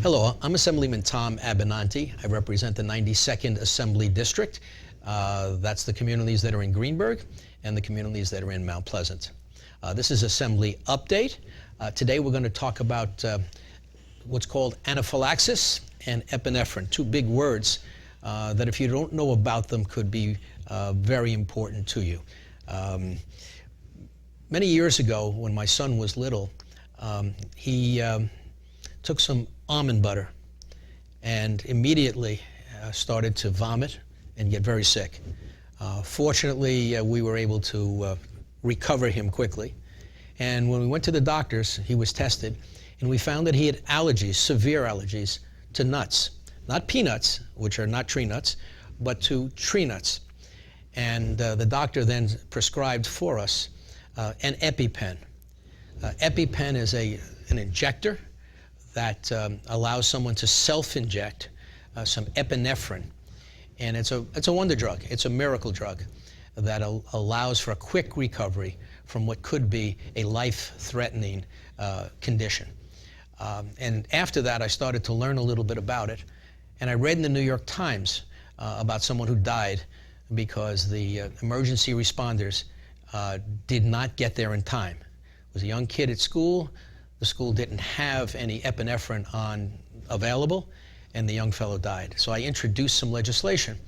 Hello, I'm Assemblyman Tom Abinanti. I represent the 92nd Assembly District. That's the communities that are in Greenberg and the communities that are in Mount Pleasant. This is Assembly Update. Today we're going to talk about what's called anaphylaxis and epinephrine, two big words that if you don't know about them could be very important to you. Many years ago when my son was little, he took some almond butter and immediately started to vomit and get very sick. Fortunately, we were able to recover him quickly. And when we went to the doctors, he was tested, and we found that he had allergies, severe allergies, to nuts. Not peanuts, which are not tree nuts, but to tree nuts. And the doctor then prescribed for us an EpiPen. EpiPen is an injector that allows someone to self-inject some epinephrine. And it's a wonder drug. It's a miracle drug that allows for a quick recovery from what could be a life-threatening condition. And after that, I started to learn a little bit about it. And I read in the New York Times about someone who died because the emergency responders did not get there in time. It was a young kid at school. The school didn't have any epinephrine available, and the young fellow died. So I introduced some legislation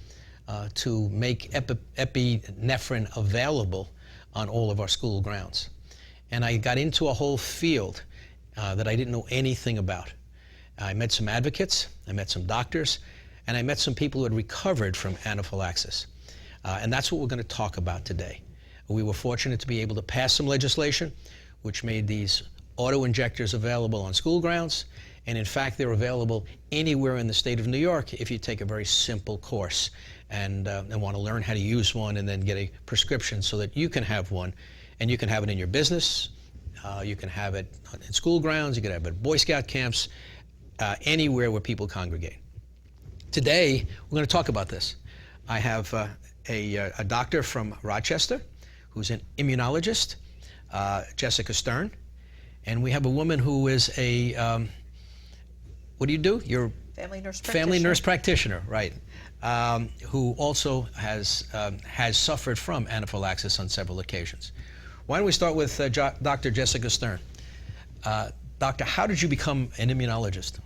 to make epinephrine available on all of our school grounds. And I got into a whole field that I didn't know anything about. I met some advocates, I met some doctors, and I met some people who had recovered from anaphylaxis. And that's what we're going to talk about today. We were fortunate to be able to pass some legislation which made these auto-injectors available on school grounds, and in fact they're available anywhere in the state of New York if you take a very simple course and want to learn how to use one and then get a prescription so that you can have one, and you can have it in your business, you can have it in school grounds, you can have it at Boy Scout camps, anywhere where people congregate. Today we're going to talk about this. I have a doctor from Rochester who's an immunologist, Jessica Stern. And we have a woman who is a, what do you do? You're family nurse practitioner. Family nurse practitioner, right? Who also has suffered from anaphylaxis on several occasions. Why don't we start with Dr. Jessica Stern? Doctor, how did you become an immunologist?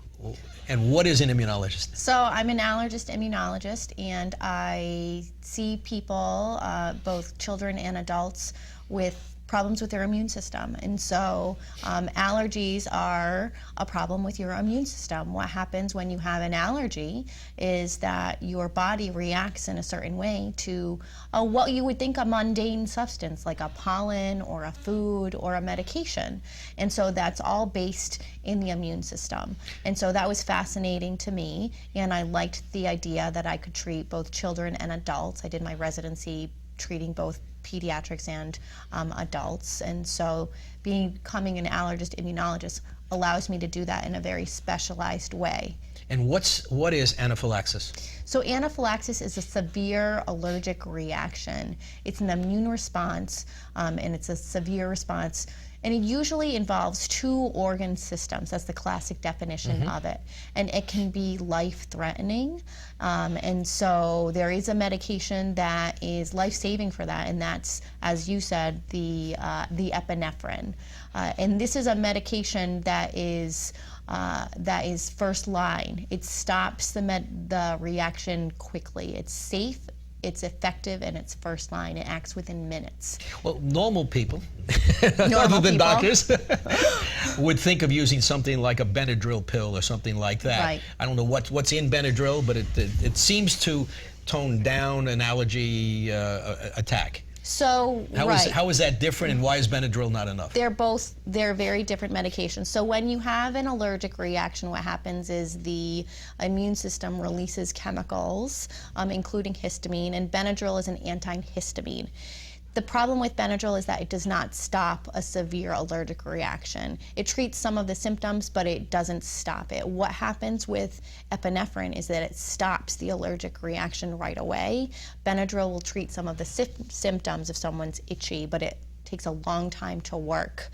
And what is an immunologist? So I'm an allergist immunologist, and I see people, both children and adults, with problems with their immune system. And so allergies are a problem with your immune system. What happens when you have an allergy is that your body reacts in a certain way to what you would think a mundane substance, like a pollen or a food or a medication. And so that's all based in the immune system. And so that was fascinating to me, and I liked the idea that I could treat both children and adults. I did my residency treating both pediatrics and adults, and so becoming an allergist immunologist allows me to do that in a very specialized way. And what is anaphylaxis? So anaphylaxis is a severe allergic reaction. It's an immune response, and it's a severe response, and it usually involves two organ systems. That's the classic definition of it. And it can be life-threatening. And so there is a medication that is life-saving for that, and that's, as you said, the epinephrine. And this is a medication that is first line. It stops the reaction quickly. It's safe, it's effective, and it's first line. It acts within minutes. Well, normal people, other than doctors, would think of using something like a Benadryl pill or something like that. Right. I don't know what's in Benadryl, but it seems to tone down an allergy attack. So, how is that different, and why is Benadryl not enough? They're very different medications. So when you have an allergic reaction, what happens is the immune system releases chemicals, including histamine, and Benadryl is an antihistamine. The problem with Benadryl is that it does not stop a severe allergic reaction. It treats some of the symptoms, but it doesn't stop it. What happens with epinephrine is that it stops the allergic reaction right away. Benadryl will treat some of the symptoms if someone's itchy, but it takes a long time to work.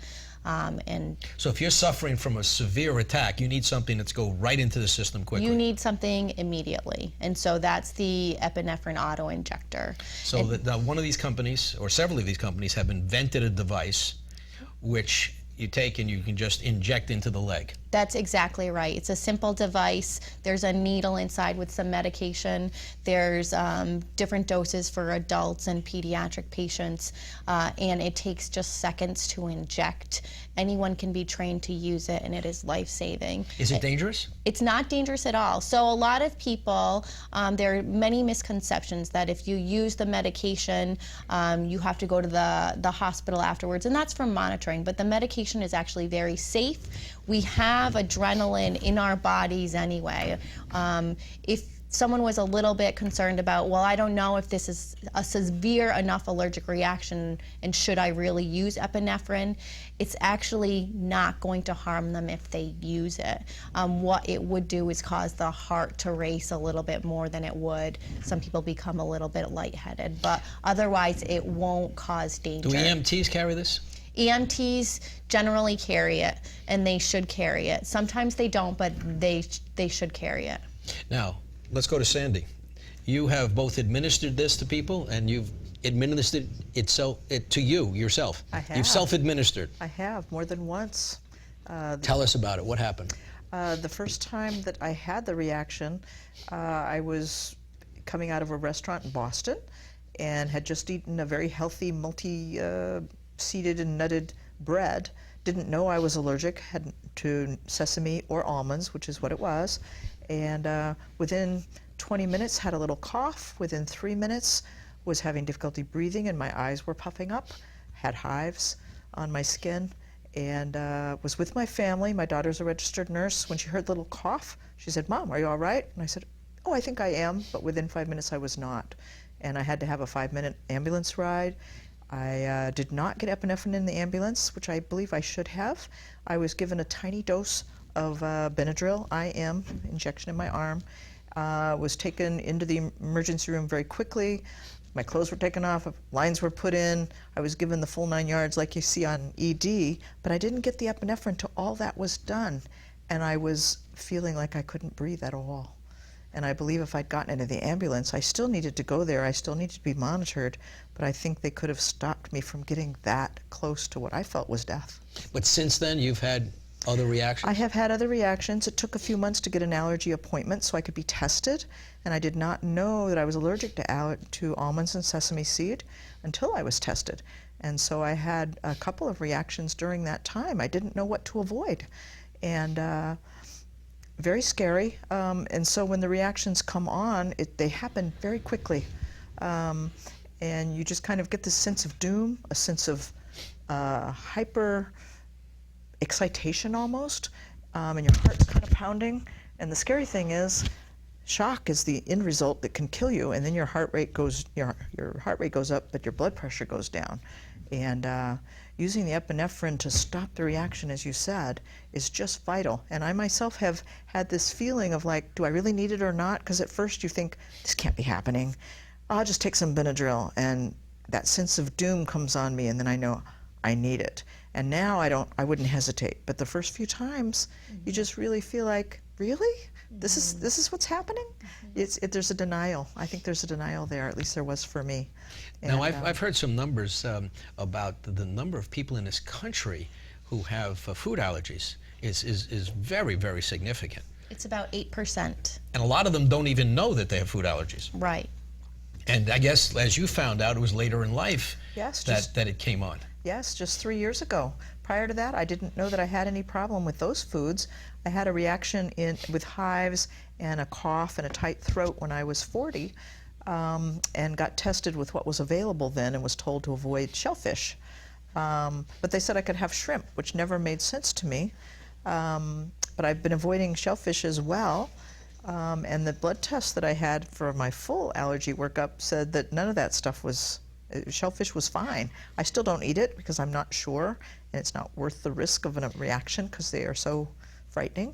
And So if you're suffering from a severe attack, you need something that's go right into the system quickly. you need something immediately. And so that's the epinephrine auto-injector. So one of these companies, or several of these companies, have invented a device which you take and you can just inject into the leg. That's exactly right. It's a simple device. There's a needle inside with some medication. There's different doses for adults and pediatric patients, and it takes just seconds to inject. Anyone can be trained to use it, and it is life-saving. Is it dangerous? It's not dangerous at all. So a lot of people, there are many misconceptions that if you use the medication, you have to go to the hospital afterwards, and that's from monitoring, but the medication is actually very safe. We have adrenaline in our bodies anyway. If someone was a little bit concerned about, well, I don't know if this is a severe enough allergic reaction and should I really use epinephrine, it's actually not going to harm them if they use it. What it would do is cause the heart to race a little bit more than it would. Some people become a little bit lightheaded, but otherwise it won't cause danger. Do EMTs carry this? EMTs generally carry it, and they should carry it. Sometimes they don't, but they should carry it. Now, let's go to Sandy. You have both administered this to people, and you've administered it to you yourself. I have. You've self-administered. I have, more than once. Tell us about it. What happened? The first time that I had the reaction, I was coming out of a restaurant in Boston and had just eaten a very healthy, seeded and nutted bread. Didn't know I was allergic to sesame or almonds, which is what it was. And within 20 minutes had a little cough. Within 3 minutes was having difficulty breathing and my eyes were puffing up. Had hives on my skin and was with my family. My daughter's a registered nurse. When she heard the little cough, she said, "Mom, are you all right?" And I said, "Oh, I think I am," but within 5 minutes I was not. And I had to have a 5-minute ambulance ride. I did not get epinephrine in the ambulance, which I believe I should have. I was given a tiny dose of Benadryl IM injection in my arm. Was taken into the emergency room very quickly. My clothes were taken off, lines were put in. I was given the full 9 yards like you see on ED, but I didn't get the epinephrine until all that was done. And I was feeling like I couldn't breathe at all. And I believe if I'd gotten into the ambulance, I still needed to go there. I still needed to be monitored, but I think they could have stopped me from getting that close to what I felt was death. But since then, you've had other reactions? I have had other reactions. It took a few months to get an allergy appointment so I could be tested, and I did not know that I was allergic to almonds and sesame seed until I was tested. And so I had a couple of reactions during that time. I didn't know what to avoid. And very scary, and so when the reactions come on, they happen very quickly, and you just kind of get this sense of doom, a sense of hyper excitation almost, and your heart's kind of pounding. And the scary thing is, shock is the end result that can kill you, and then your heart rate goes up, but your blood pressure goes down. And using the epinephrine to stop the reaction, as you said, is just vital. And I myself have had this feeling of like, do I really need it or not? Because at first you think, this can't be happening. I'll just take some Benadryl. And that sense of doom comes on me, and then I know I need it. And now I wouldn't hesitate. But the first few times, you just really feel like, really? This is what's happening? There's a denial. I think there's a denial there, at least there was for me. Now, I've heard some numbers about the number of people in this country who have food allergies is very, very significant. It's about 8%. And a lot of them don't even know that they have food allergies. Right. And I guess, as you found out, it was later in life that it came on. Yes, just 3 years ago. Prior to that, I didn't know that I had any problem with those foods. I had a reaction with hives and a cough and a tight throat when I was 40, and got tested with what was available then and was told to avoid shellfish. But they said I could have shrimp, which never made sense to me. But I've been avoiding shellfish as well. And the blood test that I had for my full allergy workup said that none of that stuff shellfish was fine. I still don't eat it because I'm not sure, and it's not worth the risk of a reaction because they are so frightening.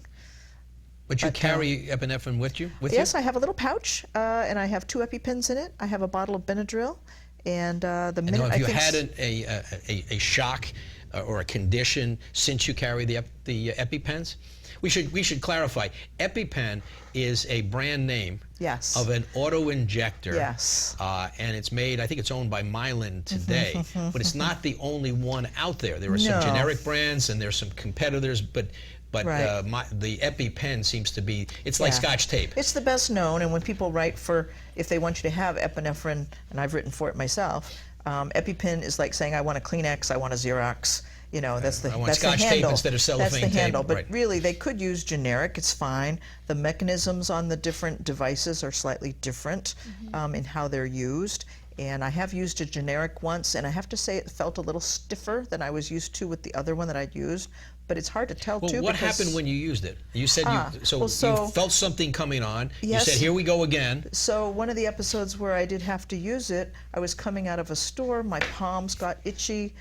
But you carry epinephrine with you? Yes, I have a little pouch, and I have 2 EpiPens in it. I have a bottle of Benadryl, and the minute now, if I you think had a shock, or a condition since you carry the EpiPens? We should clarify. EpiPen is a brand name Yes. of an auto-injector. Yes. And it's made, I think it's owned by Mylan today, but it's not the only one out there. There are some No. generic brands and there's some competitors, but Right. the EpiPen seems to be, it's like Yeah. Scotch tape. It's the best known, and when people write for, if they want you to have epinephrine, and I've written for it myself, EpiPen is like saying I want a Kleenex, I want a Xerox. You know, that's the I want that's Scotch the tape handle. instead of cellophane That's the tape, handle. But right. really, they could use generic. It's fine. The mechanisms on the different devices are slightly different in how they're used. And I have used a generic once, and I have to say it felt a little stiffer than I was used to with the other one that I'd used. But it's hard to tell Well, too. what because happened when you used it? You said you so- felt something coming on. Yes. You said, here we go again. So one of the episodes where I did have to use it, I was coming out of a store, my palms got itchy.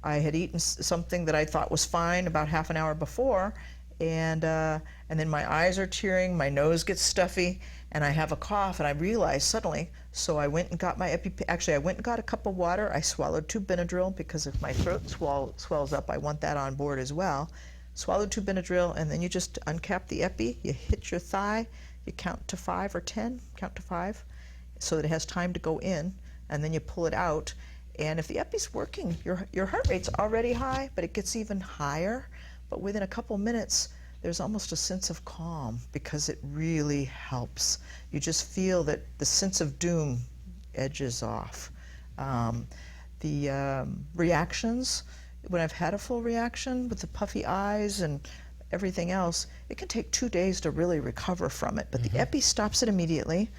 I had eaten something that I thought was fine about half an hour before, and then my eyes are tearing, my nose gets stuffy, and I have a cough, and I realized suddenly, so I went and got my actually I went and got a cup of water, I swallowed 2 Benadryl, because if my throat swells up, I want that on board as well. Swallowed 2 Benadryl, and then you just uncap the epi, you hit your thigh, you count to 5 or 10, count to 5, so that it has time to go in, and then you pull it out. And if the epi's working, your heart rate's already high, but it gets even higher. But within a couple minutes, there's almost a sense of calm because it really helps. You just feel that the sense of doom edges off. The reactions, when I've had a full reaction with the puffy eyes and everything else, it can take 2 days to really recover from it. But the epi stops it immediately.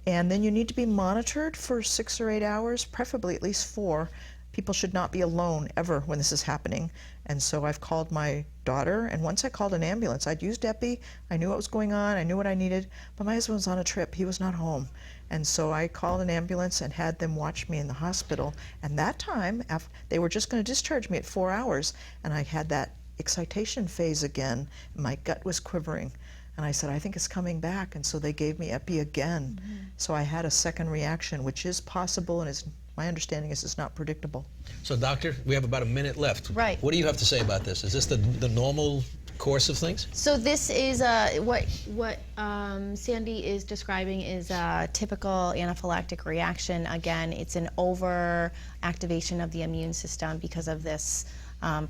And then you need to be monitored for 6 or 8 hours, preferably at least 4. People should not be alone ever when this is happening. And so I've called my daughter, and once I called an ambulance. I'd used epi, I knew what was going on, I knew what I needed, but my husband was on a trip, he was not home. And so I called an ambulance and had them watch me in the hospital. And that time, they were just going to discharge me at 4 hours, and I had that excitation phase again, and my gut was quivering. And I said, I think it's coming back. And so they gave me epi again. So I had a second reaction, which is possible, and my understanding is it's not predictable. So, doctor, we have about a minute left. Right. What do you have to say about this? Is this the normal course of things? So this is what Sandy is describing is a typical anaphylactic reaction. Again, it's an overactivation of the immune system because of this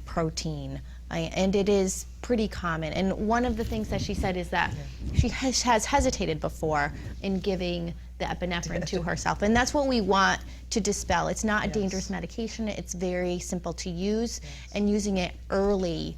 protein. And it is pretty common. And one of the things that she said is that she has hesitated before in giving the epinephrine to herself. And that's what we want to dispel. It's not a dangerous medication. It's very simple to use. And using it early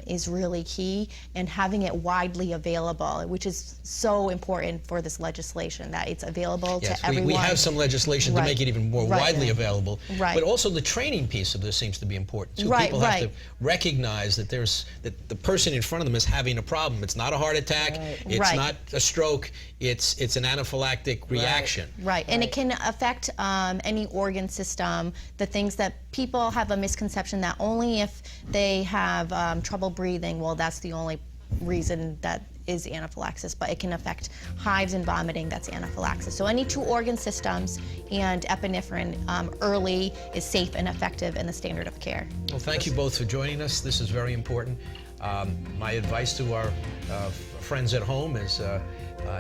is really key. And having it widely available, which is so important for this legislation, that it's available to everyone. We have some legislation to make it even more widely available. Right. But also the training piece of this seems to be important too. Right, People have to recognize that that the person in front of them is having a problem. It's not a heart attack. It's not a stroke. It's an anaphylactic reaction. Right, and it can affect any organ system. The things that people have a misconception that only if they have trouble breathing, well, that's the only reason that is anaphylaxis, but it can affect hives and vomiting. That's anaphylaxis. So any 2 organ systems, and epinephrine early is safe and effective in the standard of care. Well, thank you both for joining us. This is very important. My advice to our friends at home is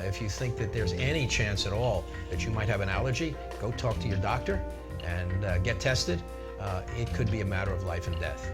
if you think that there's any chance at all that you might have an allergy, go talk to your doctor and get tested. It could be a matter of life and death.